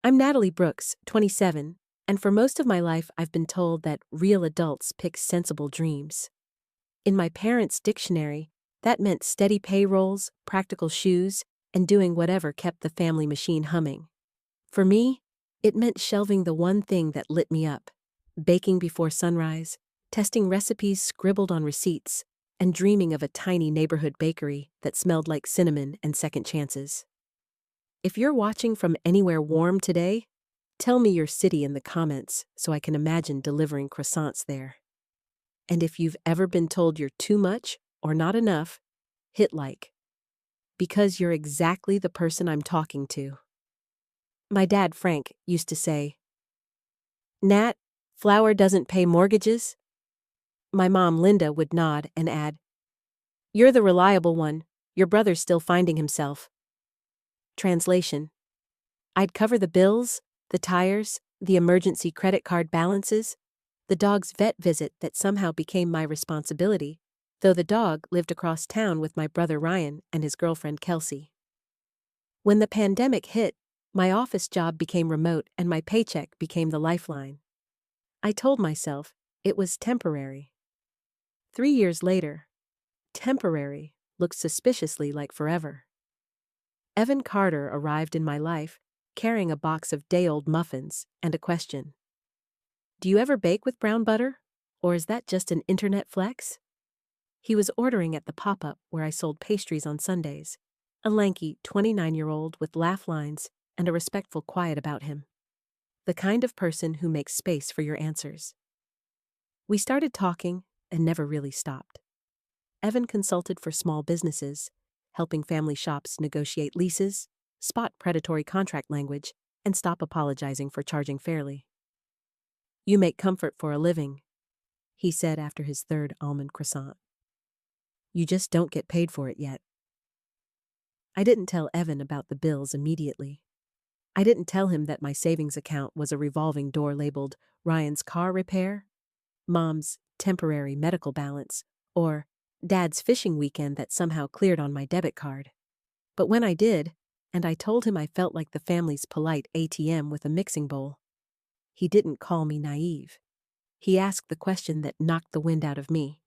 I'm Natalie Brooks, 27, and for most of my life I've been told that real adults pick sensible dreams. In my parents' dictionary, that meant steady payrolls, practical shoes, and doing whatever kept the family machine humming. For me, it meant shelving the one thing that lit me up, baking before sunrise, testing recipes scribbled on receipts, and dreaming of a tiny neighborhood bakery that smelled like cinnamon and second chances. If you're watching from anywhere warm today, tell me your city in the comments so I can imagine delivering croissants there. And if you've ever been told you're too much or not enough, hit like. Because you're exactly the person I'm talking to. My dad, Frank, used to say, "Nat, flour doesn't pay mortgages." My mom, Linda, would nod and add, "You're the reliable one. Your brother's still finding himself." Translation: I'd cover the bills, the tires, the emergency credit card balances, the dog's vet visit that somehow became my responsibility, though the dog lived across town with my brother Ryan and his girlfriend Kelsey. When the pandemic hit, my office job became remote and my paycheck became the lifeline. I told myself it was temporary. 3 years later, temporary looked suspiciously like forever. Evan Carter arrived in my life, carrying a box of day-old muffins and a question. "Do you ever bake with brown butter? Or is that just an internet flex?" He was ordering at the pop-up where I sold pastries on Sundays, a lanky 29-year-old with laugh lines and a respectful quiet about him. The kind of person who makes space for your answers. We started talking and never really stopped. Evan consulted for small businesses, helping family shops negotiate leases, spot predatory contract language, and stop apologizing for charging fairly. "You make comfort for a living," he said after his third almond croissant. "You just don't get paid for it yet." I didn't tell Evan about the bills immediately. I didn't tell him that my savings account was a revolving door labeled Ryan's car repair, Mom's temporary medical balance, or Dad's fishing weekend that somehow cleared on my debit card. But when I did, and I told him I felt like the family's polite ATM with a mixing bowl, he didn't call me naive. He asked the question that knocked the wind out of me.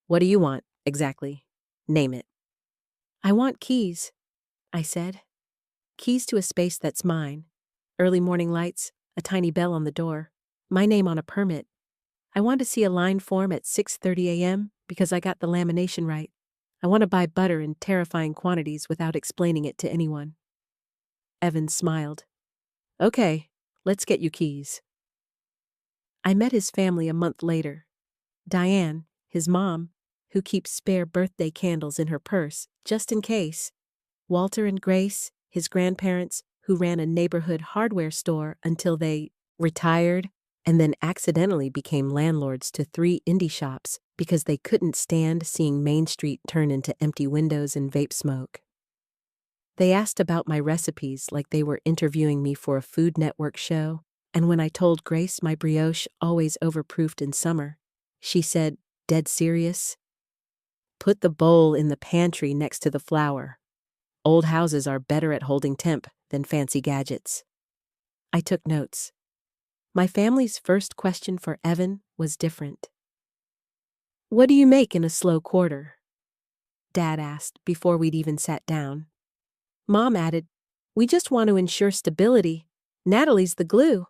"What do you want, exactly? Name it." "I want keys," I said. "Keys to a space that's mine. Early morning lights, a tiny bell on the door, my name on a permit. I want to see a line form at 6:30 a.m. because I got the lamination right. I want to buy butter in terrifying quantities without explaining it to anyone." Evan smiled. "Okay, let's get you keys." I met his family a month later. Diane, his mom, who keeps spare birthday candles in her purse, just in case. Walter and Grace, his grandparents, who ran a neighborhood hardware store until they retired and then accidentally became landlords to 3 indie shops because they couldn't stand seeing Main Street turn into empty windows and vape smoke. They asked about my recipes like they were interviewing me for a Food Network show, and when I told Grace my brioche always overproofed in summer, she said, dead serious, "Put the bowl in the pantry next to the flour. Old houses are better at holding temp than fancy gadgets." I took notes. My family's first question for Evan was different. "What do you make in a slow quarter?" Dad asked before we'd even sat down. Mom added, "We just want to ensure stability. Natalie's the glue."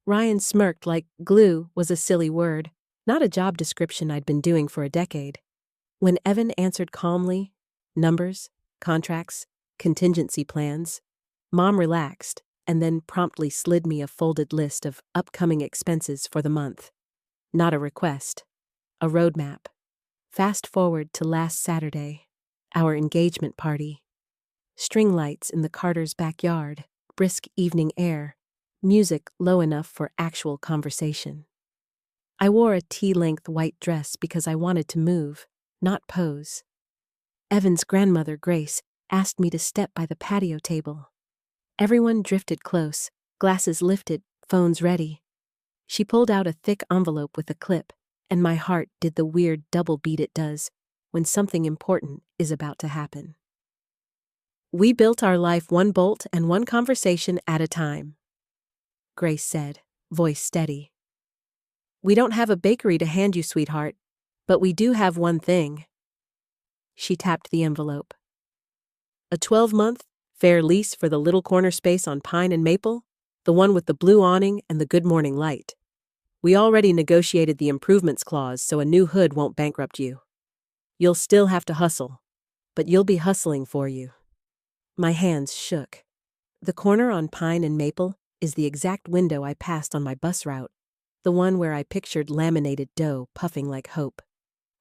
Ryan smirked like glue was a silly word, not a job description I'd been doing for a decade. When Evan answered calmly, numbers, contracts, contingency plans, Mom relaxed and then promptly slid me a folded list of upcoming expenses for the month. Not a request, a roadmap. Fast forward to last Saturday, our engagement party. String lights in the Carter's backyard, brisk evening air, music low enough for actual conversation. I wore a tea-length white dress because I wanted to move, not pose. Evan's grandmother, Grace, asked me to step by the patio table. Everyone drifted close, glasses lifted, phones ready. She pulled out a thick envelope with a clip, and my heart did the weird double beat it does when something important is about to happen. We built our life one bolt and one conversation at a time, Grace said, voice steady. We don't have a bakery to hand you, sweetheart, but we do have one thing. She tapped the envelope. A 12-month, fair lease for the little corner space on Pine and Maple, the one with the blue awning and the good morning light. We already negotiated the improvements clause so a new hood won't bankrupt you. You'll still have to hustle, but you'll be hustling for you. My hands shook. The corner on Pine and Maple is the exact window I passed on my bus route, the one where I pictured laminated dough puffing like hope.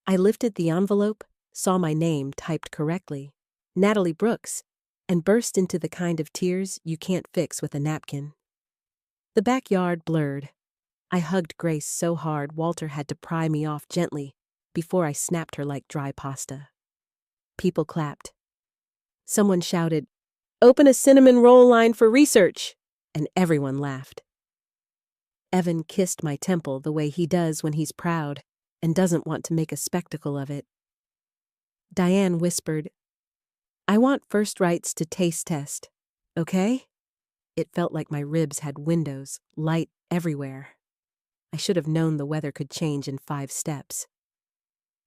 I lifted the envelope, saw my name typed correctly, Natalie Brooks, and burst into the kind of tears you can't fix with a napkin. The backyard blurred. I hugged Grace so hard Walter had to pry me off gently before I snapped her like dry pasta. People clapped. Someone shouted, "Open a cinnamon roll line for research," and everyone laughed. Evan kissed my temple the way he does when he's proud and doesn't want to make a spectacle of it. Diane whispered, "I want first rights to taste test, okay?" It felt like my ribs had windows, light everywhere. I should have known the weather could change in 5 steps.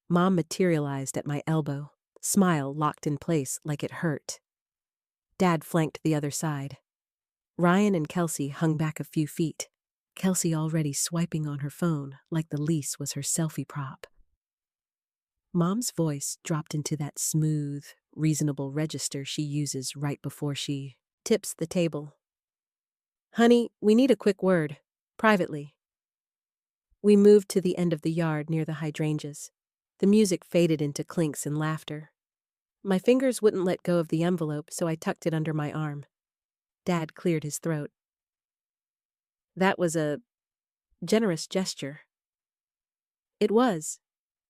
Mom materialized at my elbow, smile locked in place like it hurt. Dad flanked the other side. Ryan and Kelsey hung back a few feet, Kelsey already swiping on her phone like the lease was her selfie prop. Mom's voice dropped into that smooth, reasonable register she uses right before she tips the table. "Honey, we need a quick word, privately." We moved to the end of the yard near the hydrangeas. The music faded into clinks and laughter. My fingers wouldn't let go of the envelope, so I tucked it under my arm. Dad cleared his throat. "That was a generous gesture." "It was,"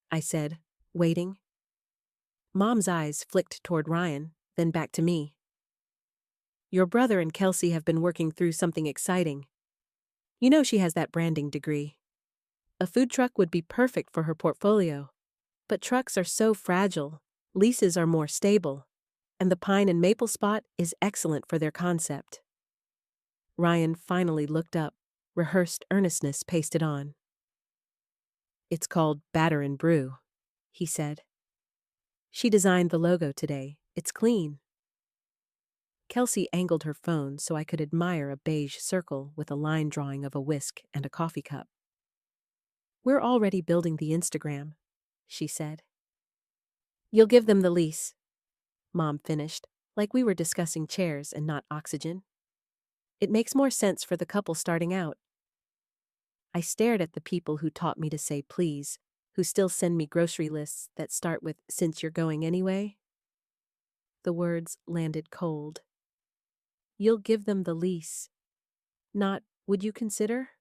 I said, waiting. Mom's eyes flicked toward Ryan, then back to me. "Your brother and Kelsey have been working through something exciting. You know she has that branding degree. A food truck would be perfect for her portfolio. But trucks are so fragile, leases are more stable, and the Pine and Maple spot is excellent for their concept." Ryan finally looked up, rehearsed earnestness pasted on. "It's called Batter and Brew," he said. "She designed the logo today. It's clean." Kelsey angled her phone so I could admire a beige circle with a line drawing of a whisk and a coffee cup. "We're already building the Instagram," she said. "You'll give them the lease," Mom finished, like we were discussing chairs and not oxygen. "It makes more sense for the couple starting out." I stared at the people who taught me to say please, who still send me grocery lists that start with "since you're going anyway." The words landed cold. You'll give them the lease. Not, would you consider?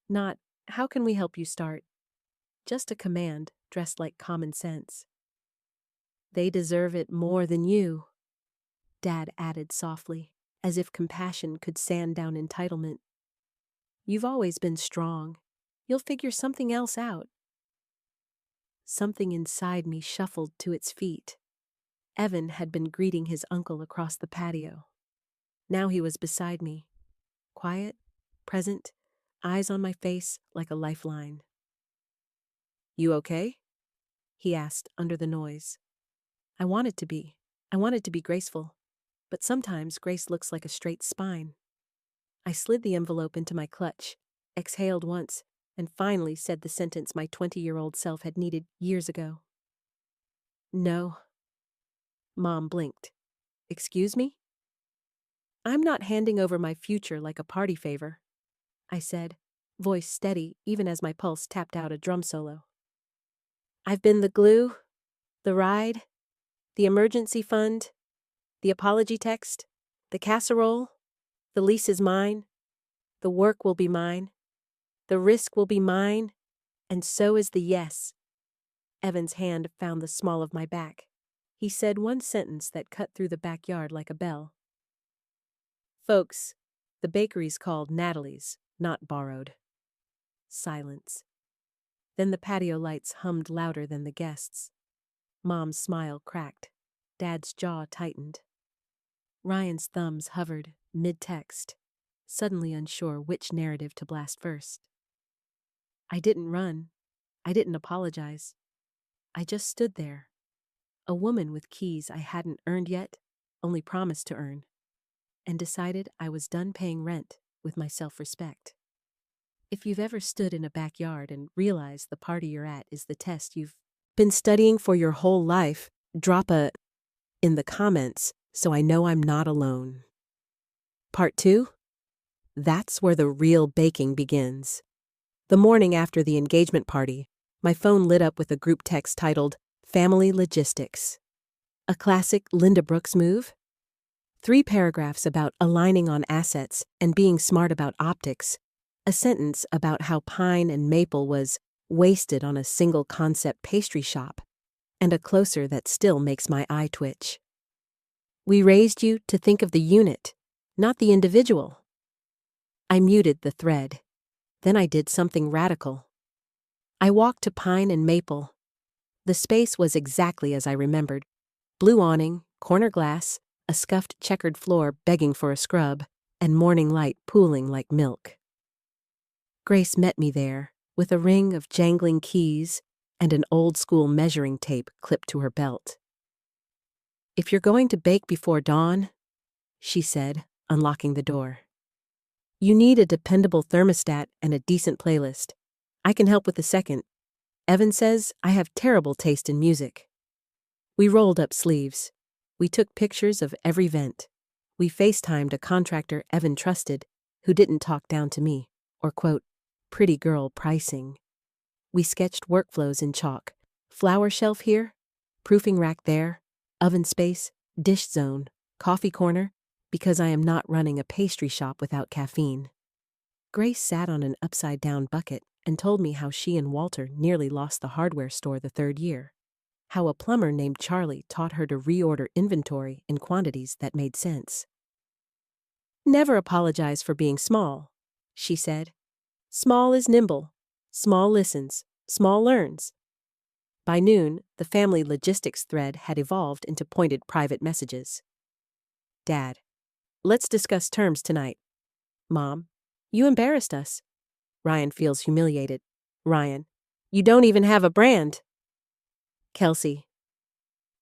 Not, how can we help you start? Just a command dressed like common sense. They deserve it more than you, Dad added softly, as if compassion could sand down entitlement. You've always been strong. You'll figure something else out. Something inside me shuffled to its feet. Evan had been greeting his uncle across the patio. Now he was beside me, quiet, present, eyes on my face like a lifeline. You okay? He asked under the noise. I wanted to be. I wanted to be graceful. But sometimes grace looks like a straight spine. I slid the envelope into my clutch, exhaled once, and finally said the sentence my 20-year-old self had needed years ago. No. Mom blinked. Excuse me? I'm not handing over my future like a party favor, I said, voice steady even as my pulse tapped out a drum solo. I've been the glue, the ride, the emergency fund, the apology text, the casserole, the lease is mine, the work will be mine, the risk will be mine, and so is the yes. Evan's hand found the small of my back. He said one sentence that cut through the backyard like a bell. Folks, the bakery's called Natalie's, not borrowed. Silence. Then the patio lights hummed louder than the guests. Mom's smile cracked. Dad's jaw tightened. Ryan's thumbs hovered mid-text, suddenly unsure which narrative to blast first. I didn't run. I didn't apologize. I just stood there, a woman with keys I hadn't earned yet, only promised to earn, and decided I was done paying rent with my self-respect. If you've ever stood in a backyard and realized the party you're at is the test you've been studying for your whole life, drop a in the comments so I know I'm not alone. Part 2? That's where the real baking begins. The morning after the engagement party, my phone lit up with a group text titled Family Logistics. A classic Linda Brooks move? 3 paragraphs about aligning on assets and being smart about optics, a sentence about how pine and maple was wasted on a single concept pastry shop, and a closer that still makes my eye twitch. We raised you to think of the unit, not the individual. I muted the thread. Then I did something radical. I walked to Pine and Maple. The space was exactly as I remembered. Blue awning, corner glass, a scuffed checkered floor begging for a scrub, and morning light pooling like milk. Grace met me there, with a ring of jangling keys and an old-school measuring tape clipped to her belt. "If you're going to bake before dawn," she said, unlocking the door, "you need a dependable thermostat and a decent playlist. I can help with the second. Evan says I have terrible taste in music." We rolled up sleeves. We took pictures of every vent. We FaceTimed a contractor Evan trusted, who didn't talk down to me, or quote, pretty girl pricing. We sketched workflows in chalk. Flower shelf here, proofing rack there, oven space, dish zone, coffee corner, because I am not running a pastry shop without caffeine. Grace sat on an upside-down bucket and told me how she and Walter nearly lost the hardware store the 3rd year. How a plumber named Charlie taught her to reorder inventory in quantities that made sense. "Never apologize for being small," she said. "Small is nimble. Small listens. Small learns." By noon, the family logistics thread had evolved into pointed private messages. "Dad, let's discuss terms tonight." "Mom, you embarrassed us." Ryan feels humiliated. "Ryan, you don't even have a brand." Kelsey,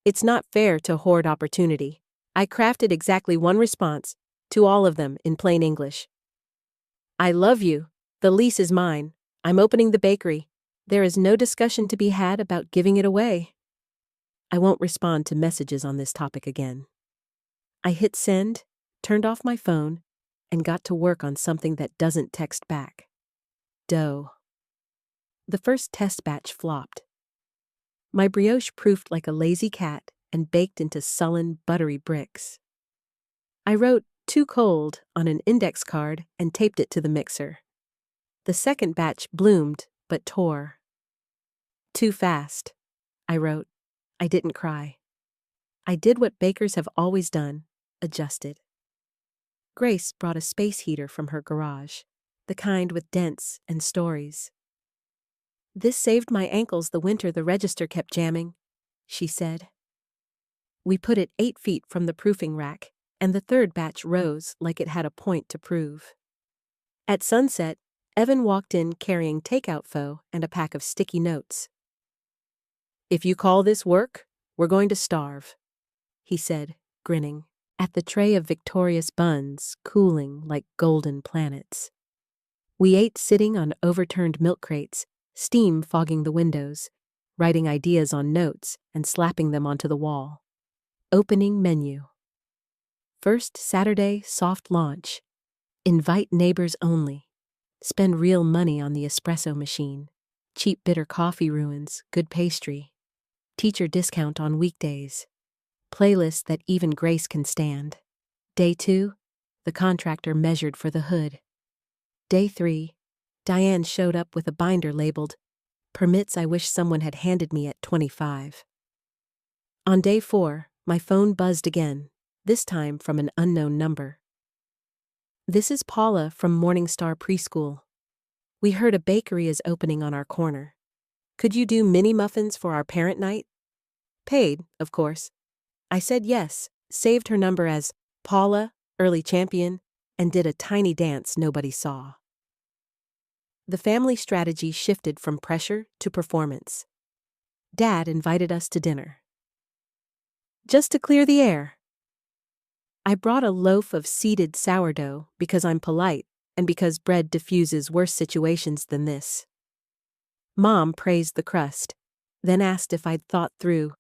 "It's not fair to hoard opportunity. I crafted exactly one response, to all of them in plain English. I love you. The lease is mine. I'm opening the bakery. There is no discussion to be had about giving it away." I won't respond to messages on this topic again. I hit send, turned off my phone, and got to work on something that doesn't text back. Dough. The first test batch flopped. My brioche proofed like a lazy cat and baked into sullen, buttery bricks. I wrote "too cold" on an index card and taped it to the mixer. The second batch bloomed, but tore. "Too fast," I wrote. I didn't cry. I did what bakers have always done, adjusted. Grace brought a space heater from her garage, the kind with dents and stories. "This saved my ankles the winter the register kept jamming," she said. We put it 8 feet from the proofing rack, and the third batch rose like it had a point to prove. At sunset, Evan walked in carrying takeout pho and a pack of sticky notes. "If you call this work, we're going to starve," he said, grinning, at the tray of victorious buns cooling like golden planets. We ate sitting on overturned milk crates, steam fogging the windows, writing ideas on notes and slapping them onto the wall. Opening menu. First Saturday soft launch. Invite neighbors only. Spend real money on the espresso machine. Cheap bitter coffee ruins, good pastry. Teacher discount on weekdays. Playlist that even Grace can stand. Day 2, the contractor measured for the hood. Day 3, Diane showed up with a binder labeled, "Permits I wish someone had handed me at 25. On day 4, my phone buzzed again, this time from an unknown number. "This is Paula from Morningstar Preschool. We heard a bakery is opening on our corner. Could you do mini muffins for our parent night?" Paid, of course. I said yes, saved her number as Paula, early champion, and did a tiny dance nobody saw. The family strategy shifted from pressure to performance. Dad invited us to dinner. Just to clear the air. I brought a loaf of seeded sourdough because I'm polite and because bread diffuses worse situations than this. Mom praised the crust, then asked if I'd thought through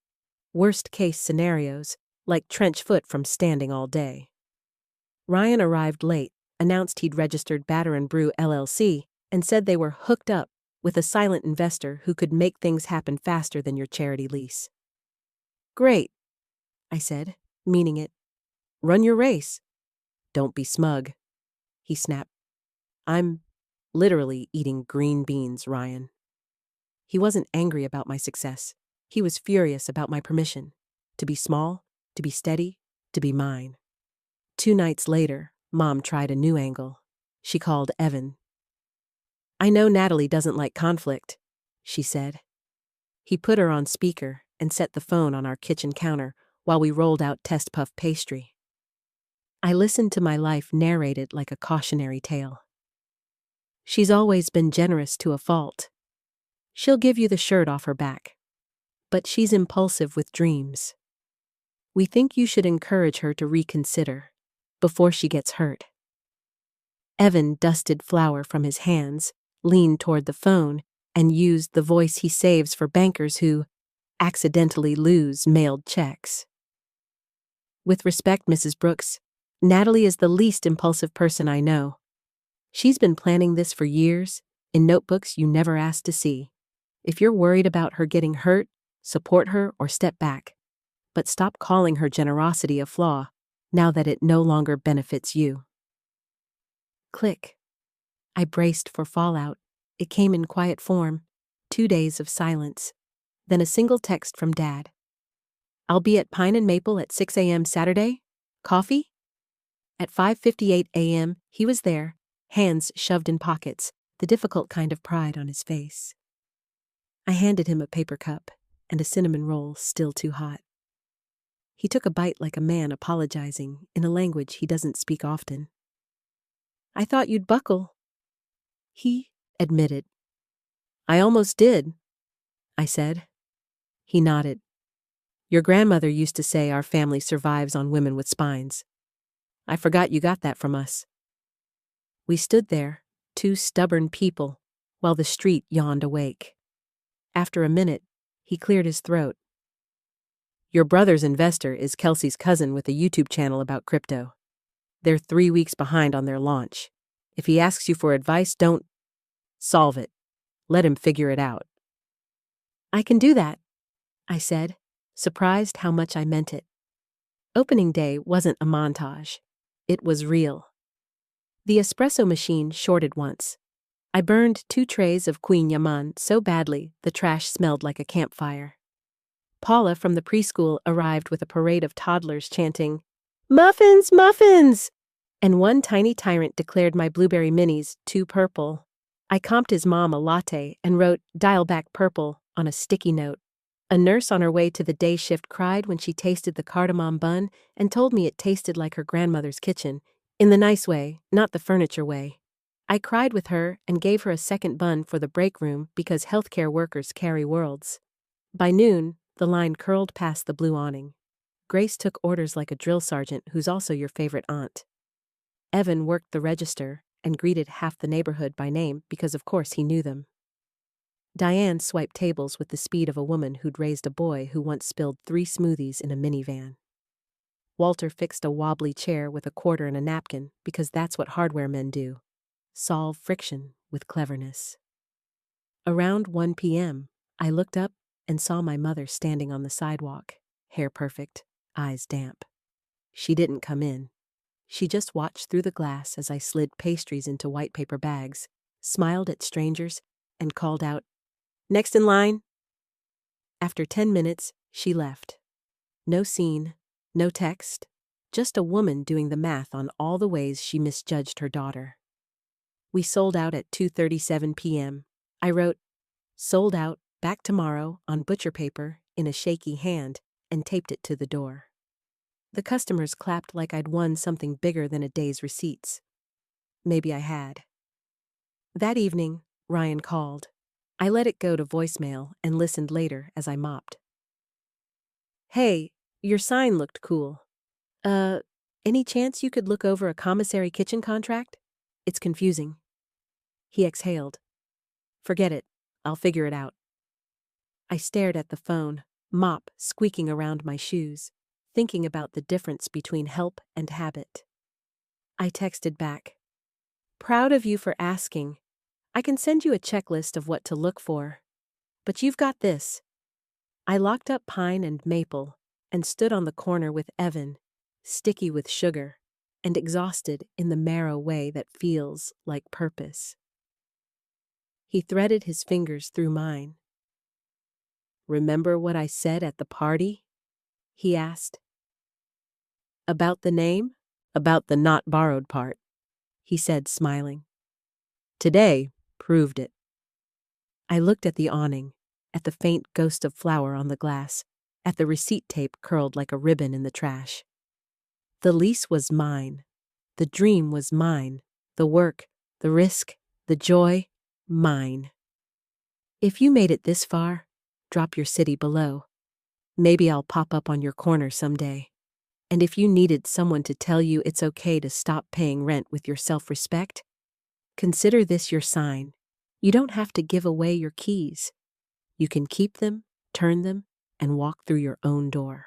worst-case scenarios, like trench foot from standing all day. Ryan arrived late, announced he'd registered Batter & Brew LLC, and said they were hooked up with a silent investor who could make things happen faster than your charity lease. Great, I said, meaning it. Run your race. Don't be smug, he snapped. I'm literally eating green beans, Ryan. He wasn't angry about my success. He was furious about my permission. To be small, to be steady, to be mine. 2 nights later, Mom tried a new angle. She called Evan. I know Natalie doesn't like conflict, she said. He put her on speaker and set the phone on our kitchen counter while we rolled out test puff pastry. I listened to my life narrated like a cautionary tale. She's always been generous to a fault. She'll give you the shirt off her back. But she's impulsive with dreams. We think you should encourage her to reconsider before she gets hurt. Evan dusted flour from his hands, leaned toward the phone, and used the voice he saves for bankers who accidentally lose mailed checks. With respect, Mrs. Brooks, Natalie is the least impulsive person I know. She's been planning this for years, in notebooks you never asked to see. If you're worried about her getting hurt, support her or step back. But stop calling her generosity a flaw, now that it no longer benefits you. Click. I braced for fallout. It came in quiet form, 2 days of silence, then a single text from Dad. I'll be at Pine and Maple at 6 a.m. Saturday. Coffee? At 5:58 a.m., he was there, hands shoved in pockets, the difficult kind of pride on his face. I handed him a paper cup and a cinnamon roll still too hot. He took a bite like a man apologizing in a language he doesn't speak often. I thought you'd buckle, he admitted. I almost did, I said. He nodded. Your grandmother used to say our family survives on women with spines. I forgot you got that from us. We stood there, 2 stubborn people, while the street yawned awake. After a minute, he cleared his throat. Your brother's investor is Kelsey's cousin with a YouTube channel about crypto. They're 3 weeks behind on their launch. If he asks you for advice, don't solve it. Let him figure it out. I can do that, I said, surprised how much I meant it. Opening day wasn't a montage. It was real. The espresso machine shorted once. I burned 2 trays of Queen Yaman so badly the trash smelled like a campfire. Paula from the preschool arrived with a parade of toddlers chanting, Muffins, muffins! And one tiny tyrant declared my blueberry minis too purple. I comped his mom a latte and wrote dial back purple on a sticky note. A nurse on her way to the day shift cried when she tasted the cardamom bun and told me it tasted like her grandmother's kitchen, in the nice way, not the furniture way. I cried with her and gave her a second bun for the break room because healthcare workers carry worlds. By noon, the line curled past the blue awning. Grace took orders like a drill sergeant who's also your favorite aunt. Evan worked the register and greeted half the neighborhood by name because of course he knew them. Diane swiped tables with the speed of a woman who'd raised a boy who once spilled 3 smoothies in a minivan. Walter fixed a wobbly chair with a quarter and a napkin because that's what hardware men do. Solve friction with cleverness. Around 1 p.m., I looked up and saw my mother standing on the sidewalk, hair perfect, eyes damp. She didn't come in. She just watched through the glass as I slid pastries into white paper bags, smiled at strangers, and called out, Next in line. After 10 minutes, she left. No scene, no text, just a woman doing the math on all the ways she misjudged her daughter. We sold out at 2:37 p.m. I wrote, sold out, back tomorrow, on butcher paper, in a shaky hand, and taped it to the door. The customers clapped like I'd won something bigger than a day's receipts. Maybe I had. That evening, Ryan called. I let it go to voicemail and listened later as I mopped. Hey, your sign looked cool. Any chance you could look over a commissary kitchen contract? It's confusing. He exhaled. Forget it. I'll figure it out. I stared at the phone, mop squeaking around my shoes, thinking about the difference between help and habit. I texted back. Proud of you for asking. I can send you a checklist of what to look for. But you've got this. I locked up pine and maple and stood on the corner with Evan, sticky with sugar, and exhausted in the marrow way that feels like purpose. He threaded his fingers through mine. Remember what I said at the party? He asked. About the name? About the not borrowed part, he said, smiling. Today proved it. I looked at the awning, at the faint ghost of flour on the glass, at the receipt tape curled like a ribbon in the trash. The lease was mine. The dream was mine. The work, the risk, the joy, mine. If you made it this far, drop your city below. Maybe I'll pop up on your corner someday. And if you needed someone to tell you it's okay to stop paying rent with your self-respect, consider this your sign. You don't have to give away your keys. You can keep them, turn them, and walk through your own door.